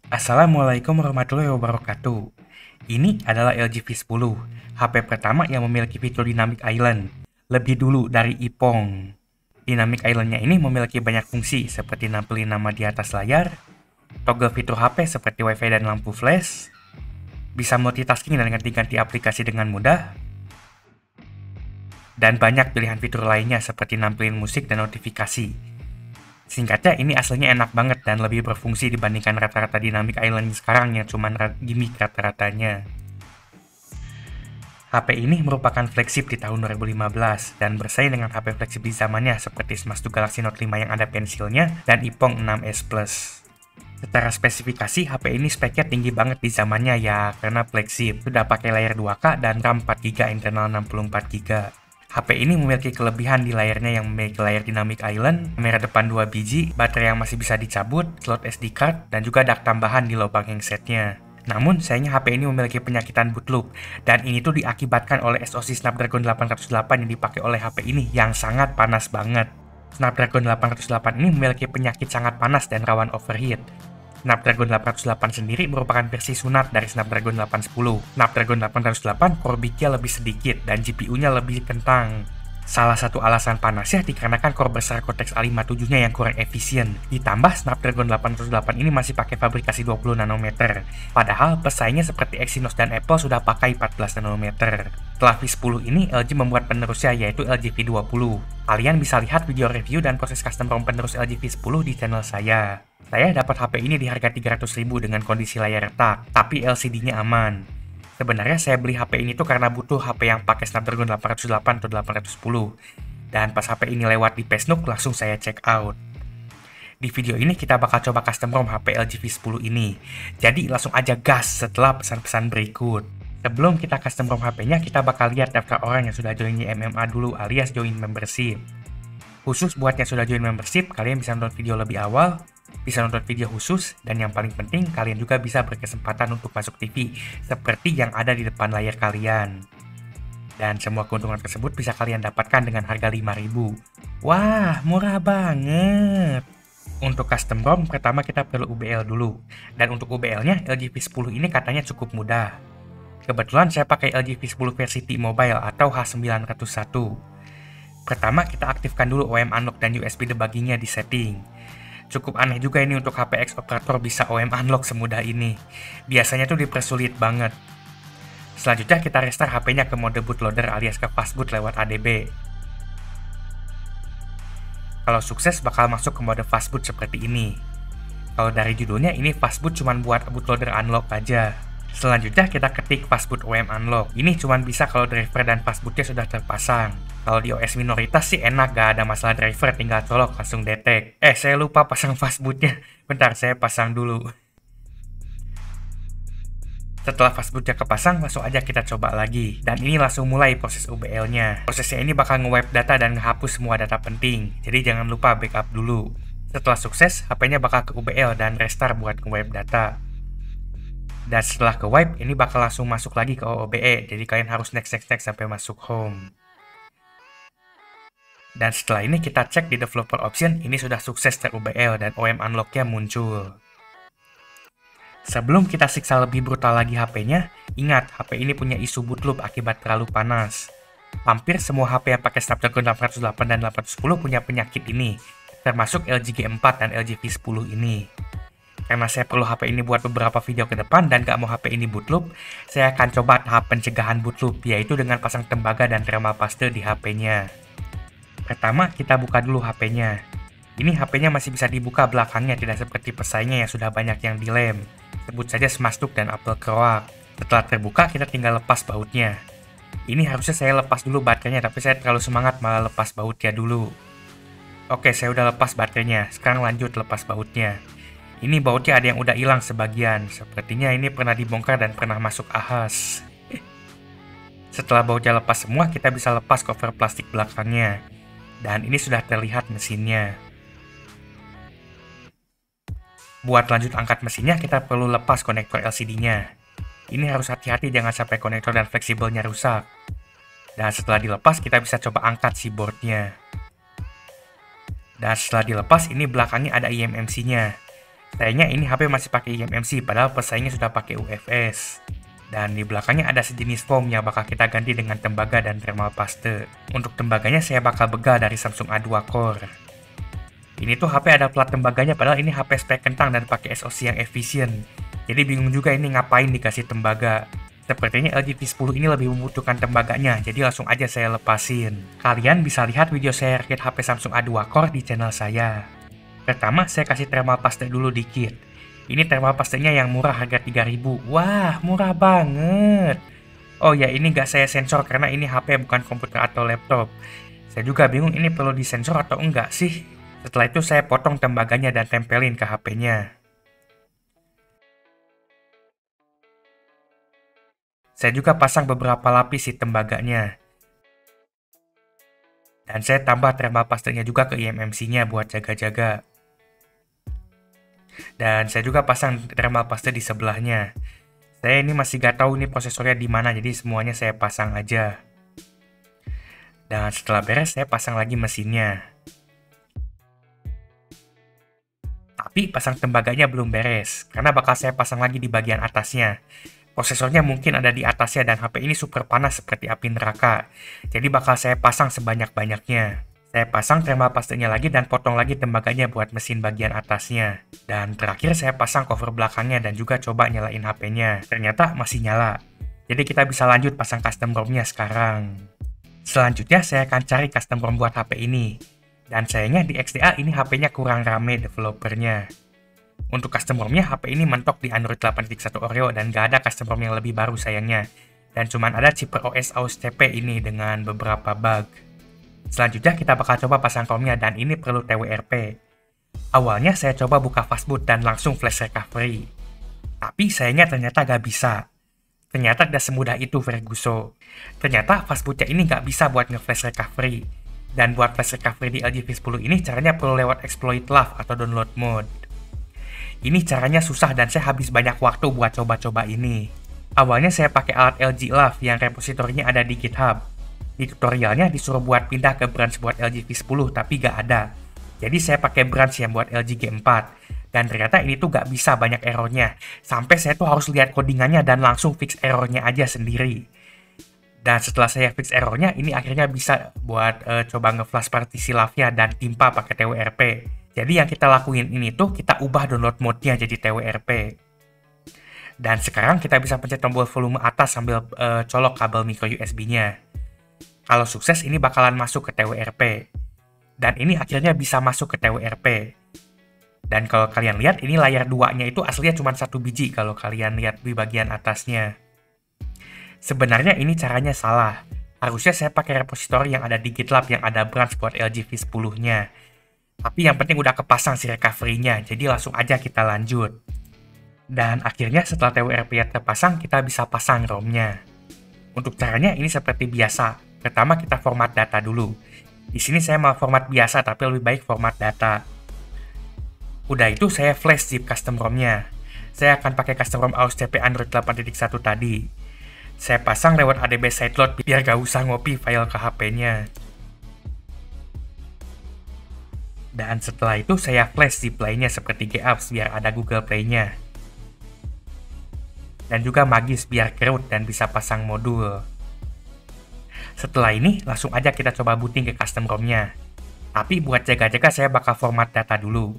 Assalamualaikum warahmatullahi wabarakatuh. Ini adalah LG V10, HP pertama yang memiliki fitur Dynamic Island, lebih dulu dari iPhone. Dynamic Island-nya ini memiliki banyak fungsi seperti nampilin nama di atas layar, toggle fitur HP seperti WiFi dan lampu flash, bisa multitasking dan ganti-ganti aplikasi dengan mudah, dan banyak pilihan fitur lainnya seperti nampilin musik dan notifikasi. Singkatnya, ini aslinya enak banget dan lebih berfungsi dibandingkan rata-rata Dynamic Island sekarang yang cuma gimmick rata-ratanya. HP ini merupakan flagship di tahun 2015 dan bersaing dengan HP flagship di zamannya seperti Samsung Galaxy Note 5 yang ada pensilnya dan iPhone 6s Plus. Secara spesifikasi, HP ini speknya tinggi banget di zamannya ya karena flagship, sudah pakai layar 2K dan RAM 4GB internal 64GB. HP ini memiliki kelebihan di layarnya yang memiliki layar Dynamic Island, kamera depan 2 biji, baterai yang masih bisa dicabut, slot SD card, dan juga dak tambahan di lubang handsetnya. Namun, sayangnya HP ini memiliki penyakitan boot loop, dan ini tuh diakibatkan oleh SoC Snapdragon 808 yang dipakai oleh HP ini yang sangat panas banget. Snapdragon 808 ini memiliki penyakit sangat panas dan rawan overheat. Snapdragon 808 sendiri merupakan versi sunat dari Snapdragon 810. Snapdragon 808 core bit-nya lebih sedikit dan GPU-nya lebih kentang. Salah satu alasan panasnya dikarenakan core besar Cortex A57-nya yang kurang efisien. Ditambah Snapdragon 808 ini masih pakai fabrikasi 20 nanometer. Padahal pesaingnya seperti Exynos dan Apple sudah pakai 14 nanometer. Setelah V10 ini, LG membuat penerusnya yaitu LG V20. Kalian bisa lihat video review dan proses custom ROM penerus LG V10 di channel saya. Saya dapat HP ini di harga 300.000 dengan kondisi layar retak, tapi LCD-nya aman. Sebenarnya saya beli HP ini tuh karena butuh HP yang pakai Snapdragon 808 atau 810. Dan pas HP ini lewat di Pesnook, langsung saya check out. Di video ini kita bakal coba custom ROM HP LG V10 ini. Jadi langsung aja gas setelah pesan-pesan berikut. Sebelum kita custom ROM HP-nya, kita bakal lihat daftar orang yang sudah join MMA dulu alias join membership. Khusus buat yang sudah join membership, kalian bisa nonton video lebih awal, bisa nonton video khusus, dan yang paling penting, kalian juga bisa berkesempatan untuk masuk TV, seperti yang ada di depan layar kalian. Dan semua keuntungan tersebut bisa kalian dapatkan dengan harga 5.000. Wah, murah banget! Untuk custom ROM, pertama kita perlu UBL dulu. Dan untuk UBL-nya, LG V10 ini katanya cukup mudah. Kebetulan saya pakai LG V10 versi T-Mobile atau H901. Pertama, kita aktifkan dulu OM Unlock dan USB debugging-nya di setting. Cukup aneh juga ini untuk HP X operator bisa OM Unlock semudah ini. Biasanya tuh dipersulit banget. Selanjutnya kita restart HP-nya ke mode bootloader alias ke fastboot lewat ADB. Kalau sukses bakal masuk ke mode fastboot seperti ini. Kalau dari judulnya ini fastboot cuma buat bootloader unlock aja. Selanjutnya kita ketik fastboot OM Unlock. Ini cuma bisa kalau driver dan fastbootnya sudah terpasang. Kalau di OS minoritas sih enak, gak ada masalah driver, tinggal colok langsung detect. Saya lupa pasang fastbootnya. Bentar, saya pasang dulu. Setelah fastbootnya kepasang, langsung aja kita coba lagi. Dan ini langsung mulai proses UBL-nya. Prosesnya ini bakal nge-wipe data dan ngehapus semua data penting. Jadi jangan lupa backup dulu. Setelah sukses, HP-nya bakal ke UBL dan restart buat nge-wipe data. Dan setelah ke wipe, ini bakal langsung masuk lagi ke OOBE. Jadi kalian harus next sampai masuk home. Dan setelah ini kita cek di developer option, ini sudah sukses ter-UBL dan OM Unlock-nya muncul. Sebelum kita siksa lebih brutal lagi HP-nya, ingat HP ini punya isu boot loop akibat terlalu panas. Hampir semua HP yang pakai Snapdragon 808 dan 810 punya penyakit ini, termasuk LG G4 dan LG V10 ini. Karena saya perlu HP ini buat beberapa video ke depan dan gak mau HP ini boot loop, saya akan coba tahap pencegahan boot loop, yaitu dengan pasang tembaga dan thermal paste di HP-nya. Pertama, kita buka dulu HP-nya. Ini HP-nya masih bisa dibuka belakangnya, tidak seperti pesaingnya yang sudah banyak yang dilem. Sebut saja Smastuk dan Apple Croak. Setelah terbuka, kita tinggal lepas bautnya. Ini harusnya saya lepas dulu baterainya, tapi saya terlalu semangat malah lepas bautnya dulu. Oke, saya udah lepas baterainya. Sekarang lanjut lepas bautnya. Ini bautnya ada yang udah hilang sebagian. Sepertinya ini pernah dibongkar dan pernah masuk ahas. Setelah bautnya lepas semua, kita bisa lepas cover plastik belakangnya. Dan ini sudah terlihat mesinnya. Buat lanjut angkat mesinnya, kita perlu lepas konektor LCD-nya. Ini harus hati-hati jangan sampai konektor dan fleksibelnya rusak. Dan setelah dilepas, kita bisa coba angkat si boardnya. Dan setelah dilepas, ini belakangnya ada eMMC-nya. Sayangnya ini HP masih pakai eMMC, padahal pesaingnya sudah pakai UFS. Dan di belakangnya ada sejenis foam yang bakal kita ganti dengan tembaga dan thermal paste. Untuk tembaganya saya bakal begal dari Samsung A2 Core. Ini tuh HP ada plat tembaganya, padahal ini HP spek kentang dan pakai SoC yang efisien. Jadi bingung juga ini ngapain dikasih tembaga. Sepertinya LG V10 ini lebih membutuhkan tembaganya, jadi langsung aja saya lepasin. Kalian bisa lihat video saya rakit HP Samsung A2 Core di channel saya. Pertama, saya kasih thermal paste dulu dikit. Ini thermal pastenya yang murah, harga 3.000. Wah, murah banget. Oh ya, ini nggak saya sensor karena ini HP bukan komputer atau laptop. Saya juga bingung ini perlu disensor atau enggak sih. Setelah itu saya potong tembaganya dan tempelin ke HP-nya. Saya juga pasang beberapa lapis di tembaganya. Dan saya tambah thermal pastenya juga ke eMMC-nya buat jaga-jaga. Dan saya juga pasang thermal paste di sebelahnya. Saya ini masih gak tahu ini prosesornya di mana, jadi semuanya saya pasang aja. Dan setelah beres, saya pasang lagi mesinnya. Tapi pasang tembaganya belum beres, karena bakal saya pasang lagi di bagian atasnya. Prosesornya mungkin ada di atasnya dan HP ini super panas seperti api neraka. Jadi bakal saya pasang sebanyak-banyaknya. Saya pasang thermal pastenya lagi dan potong lagi tembaganya buat mesin bagian atasnya. Dan terakhir saya pasang cover belakangnya dan juga coba nyalain HP-nya. Ternyata masih nyala. Jadi kita bisa lanjut pasang custom ROM-nya sekarang. Selanjutnya saya akan cari custom ROM buat HP ini. Dan sayangnya di XDA ini HP-nya kurang rame developernya. Untuk custom ROM-nya HP ini mentok di Android 8.1 Oreo dan gak ada custom ROM yang lebih baru sayangnya. Dan cuman ada chipper OS Aus TP ini dengan beberapa bug. Selanjutnya kita bakal coba pasang ROM-nya dan ini perlu TWRP. Awalnya saya coba buka fastboot dan langsung flash recovery. Tapi sayangnya ternyata gak bisa. Ternyata tidak semudah itu Verguso. Ternyata fastbootnya ini gak bisa buat nge-flash recovery. Dan buat flash recovery di LG V10 ini caranya perlu lewat exploit LAV atau download mode. Ini caranya susah dan saya habis banyak waktu buat coba-coba ini. Awalnya saya pakai alat LG LAV yang repositorinya ada di GitHub. Di tutorialnya disuruh buat pindah ke branch buat LG V10 tapi gak ada. Jadi saya pakai branch yang buat LG G4. Dan ternyata ini tuh gak bisa, banyak errornya. Sampai saya tuh harus lihat codingannya dan langsung fix errornya aja sendiri. Dan setelah saya fix errornya, ini akhirnya bisa buat coba nge-flash partisi LAV-nya dan timpa pakai TWRP. Jadi yang kita lakuin ini tuh kita ubah download mode-nya jadi TWRP. Dan sekarang kita bisa pencet tombol volume atas sambil colok kabel micro USB-nya. Kalau sukses ini bakalan masuk ke TWRP. Dan ini akhirnya bisa masuk ke TWRP. Dan kalau kalian lihat ini layar 2-nya itu aslinya cuma 1 biji kalau kalian lihat di bagian atasnya. Sebenarnya ini caranya salah. Harusnya saya pakai repositori yang ada di GitLab yang ada branch buat LG V10-nya. Tapi yang penting udah kepasang si recovery-nya, jadi langsung aja kita lanjut. Dan akhirnya setelah TWRP-nya terpasang, kita bisa pasang ROM-nya. Untuk caranya ini seperti biasa. Pertama kita format data dulu. Di sini saya mau format biasa tapi lebih baik format data. Udah itu saya flash zip custom ROM-nya. Saya akan pakai custom ROM Aus TP Android 8.1 tadi. Saya pasang lewat ADB sideload biar gak usah ngopi file ke HP-nya. Dan setelah itu saya flash zip lainnya seperti GApps biar ada Google Play-nya. Dan juga Magis biar kerut dan bisa pasang modul. Setelah ini, langsung aja kita coba booting ke custom ROM-nya. Tapi buat jaga-jaga saya bakal format data dulu.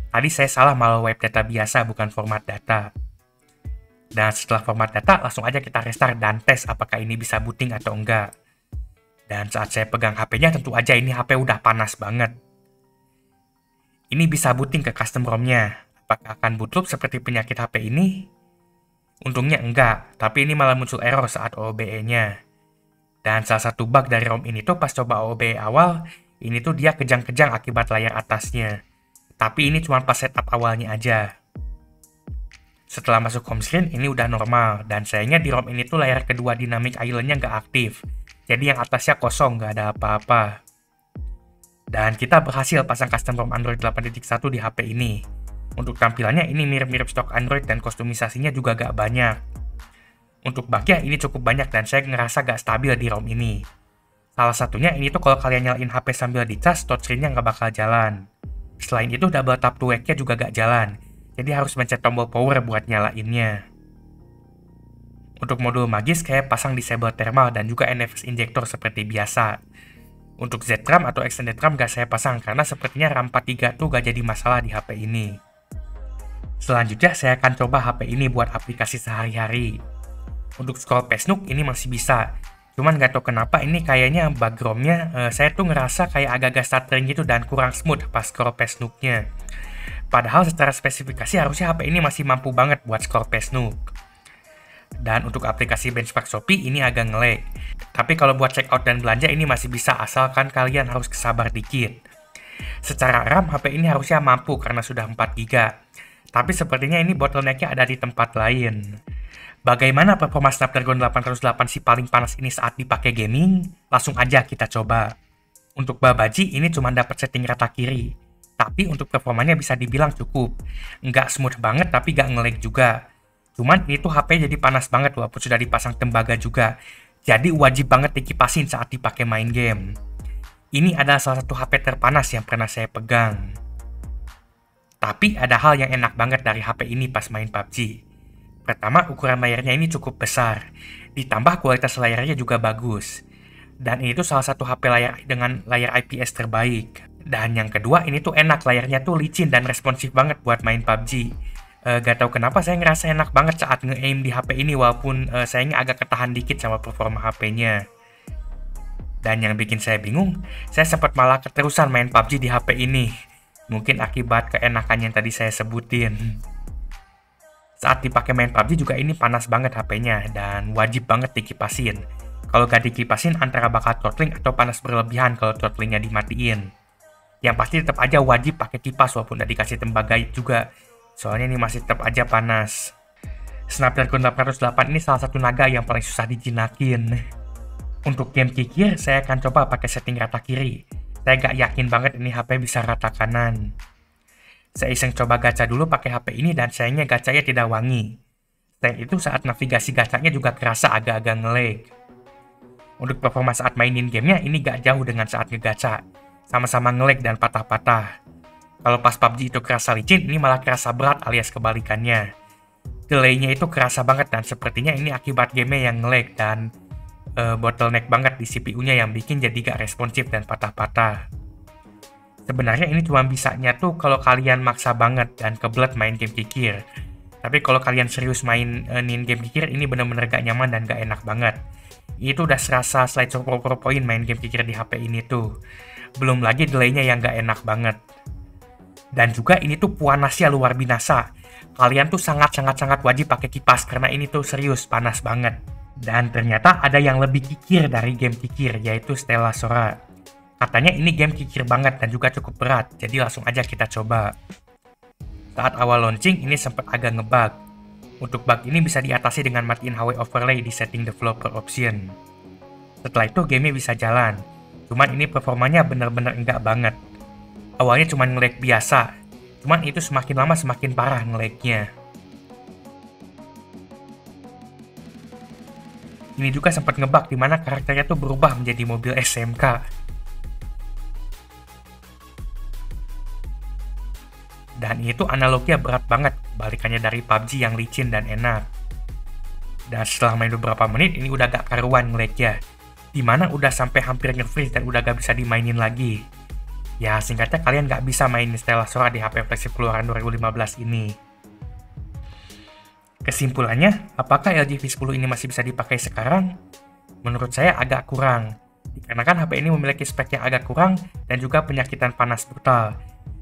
Tadi saya salah malah web data biasa, bukan format data. Dan setelah format data, langsung aja kita restart dan tes apakah ini bisa booting atau enggak. Dan saat saya pegang HP-nya, tentu aja ini HP udah panas banget. Ini bisa booting ke custom ROM-nya. Apakah akan boot loop seperti penyakit HP ini? Untungnya enggak, tapi ini malah muncul error saat OOBE-nya. Dan salah satu bug dari ROM ini tuh pas coba OOBE awal, ini tuh dia kejang-kejang akibat layar atasnya. Tapi ini cuma pas setup awalnya aja. Setelah masuk home screen, ini udah normal. Dan sayangnya di ROM ini tuh layar kedua dynamic island-nya nggak aktif. Jadi yang atasnya kosong, nggak ada apa-apa. Dan kita berhasil pasang custom ROM Android 8.1 di HP ini. Untuk tampilannya ini mirip-mirip stok Android dan kostumisasinya juga gak banyak. Untuk bugnya ini cukup banyak dan saya ngerasa gak stabil di ROM ini. Salah satunya ini tuh kalau kalian nyalain HP sambil dicas, touchscreen-nya nggak bakal jalan. Selain itu double tap to wake-nya juga gak jalan. jadi harus mencet tombol power buat nyalainnya. Untuk modul magis kayak pasang disable thermal dan juga NFS injector seperti biasa. Untuk Z-RAM atau extended RAM gak saya pasang karena sepertinya RAM 43 tuh gak jadi masalah di HP ini. Selanjutnya saya akan coba HP ini buat aplikasi sehari-hari. Untuk scroll page Nook ini masih bisa. Cuman gak tau kenapa ini kayaknya backgroundnya saya tuh ngerasa kayak agak-agak stuttering gitu dan kurang smooth pas scroll page Nook-nya. Padahal secara spesifikasi harusnya HP ini masih mampu banget buat scroll page Nook. Dan untuk aplikasi benchmark Shopee ini agak nge-lag. Tapi kalau buat checkout dan belanja ini masih bisa asalkan kalian harus sabar dikit. Secara RAM HP ini harusnya mampu karena sudah 4GB. Tapi sepertinya ini bottleneck-nya ada di tempat lain. Bagaimana performa Snapdragon 808 si paling panas ini saat dipakai gaming? Langsung aja kita coba. Untuk Babaji ini cuma dapat setting rata kiri. Tapi untuk performanya bisa dibilang cukup. Nggak smooth banget tapi nggak nge-lag juga. Cuman ini tuh HP jadi panas banget walaupun sudah dipasang tembaga juga. Jadi wajib banget dikipasin saat dipakai main game. Ini adalah salah satu HP terpanas yang pernah saya pegang. Tapi ada hal yang enak banget dari HP ini pas main PUBG. Pertama, ukuran layarnya ini cukup besar. Ditambah kualitas layarnya juga bagus. Dan ini tuh salah satu HP layar dengan layar IPS terbaik. Dan yang kedua, ini tuh enak. Layarnya tuh licin dan responsif banget buat main PUBG. Gak tau kenapa saya ngerasa enak banget saat nge-aim di HP ini walaupun sayangnya agak ketahan dikit sama performa HP-nya. Dan yang bikin saya bingung, saya sempat malah keterusan main PUBG di HP ini. Mungkin akibat keenakan yang tadi saya sebutin. Saat dipakai main PUBG juga ini panas banget HP-nya dan wajib banget dikipasin. Kalau gak dikipasin antara bakal throttling atau panas berlebihan kalau throttlingnya dimatiin. Yang pasti tetap aja wajib pakai kipas walaupun udah dikasih tembaga juga. Soalnya ini masih tetap aja panas. Snapdragon 808 ini salah satu naga yang paling susah dijinakin. Untuk game kikir, saya akan coba pakai setting rata kiri. Saya gak yakin banget ini HP bisa rata kanan. Saya iseng coba gacha dulu pakai HP ini dan sayangnya gacanya tidak wangi. Selain itu saat navigasi gacanya juga kerasa agak-agak nge-lag. Untuk performa saat mainin gamenya ini gak jauh dengan saat ngegacha. Sama-sama nge-lag dan patah-patah. Kalau pas PUBG itu kerasa licin, ini malah kerasa berat alias kebalikannya. Delay-nya itu kerasa banget dan sepertinya ini akibat gamenya yang nge-lag dan bottleneck banget di CPU-nya yang bikin jadi gak responsif dan patah-patah. Sebenarnya ini cuma bisanya tuh kalau kalian maksa banget dan kebelet main game kikir. Tapi kalau kalian serius mainin game kikir, ini bener-bener gak nyaman dan gak enak banget. Itu udah serasa slideshow poin main game kikir di HP ini tuh. Belum lagi delay-nya yang gak enak banget. Dan juga ini tuh panasnya luar binasa. Kalian tuh sangat-sangat wajib pakai kipas karena ini tuh serius panas banget. Dan ternyata ada yang lebih kikir dari game kikir, yaitu Stella Sora. Katanya ini game kikir banget dan juga cukup berat, jadi langsung aja kita coba. Saat awal launching ini sempat agak ngebug. Untuk bug ini bisa diatasi dengan matiin HW overlay di setting developer option. Setelah itu gamenya bisa jalan, cuman ini performanya bener-bener enggak banget. Awalnya cuma nge-lag biasa, cuman itu semakin lama semakin parah nge-lagnya. Ini juga sempat ngebug dimana karakternya tuh berubah menjadi mobil SMK. Dan itu analoginya berat banget, balikannya dari PUBG yang licin dan enak. Dan setelah main beberapa menit, ini udah gak karuan nge-lag-nya. Dimana udah sampai hampir nge-freeze dan udah gak bisa dimainin lagi. Ya singkatnya kalian gak bisa mainin Stella Sora di HP flagship keluaran 2015 ini. Kesimpulannya, apakah LG V10 ini masih bisa dipakai sekarang? Menurut saya agak kurang. Dikarenakan HP ini memiliki spek yang agak kurang dan juga penyakitan panas brutal.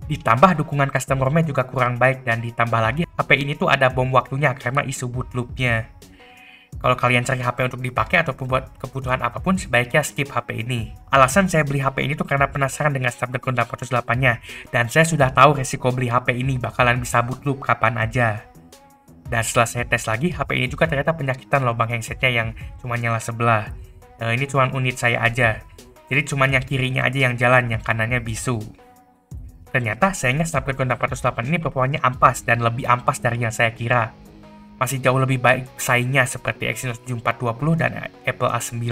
Ditambah dukungan custom ROM-nya juga kurang baik dan ditambah lagi HP ini tuh ada bom waktunya karena isu boot loop-nya. Kalau kalian cari HP untuk dipakai ataupun buat kebutuhan apapun, sebaiknya skip HP ini. Alasan saya beli HP ini tuh karena penasaran dengan Snapdragon 808-nya dan saya sudah tahu resiko beli HP ini bakalan bisa boot loop kapan aja. Dan setelah saya tes lagi, HP ini juga ternyata penyakitan lubang handsetnya yang cuma nyala sebelah. Ini cuma unit saya aja. Jadi cuma yang kirinya aja yang jalan, yang kanannya bisu. Ternyata sayangnya Snapdragon 808 ini performanya ampas dan lebih ampas dari yang saya kira. Masih jauh lebih baik saingnya seperti Exynos 7420 dan Apple A9.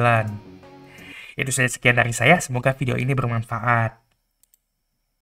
Itu saja sekian dari saya, semoga video ini bermanfaat.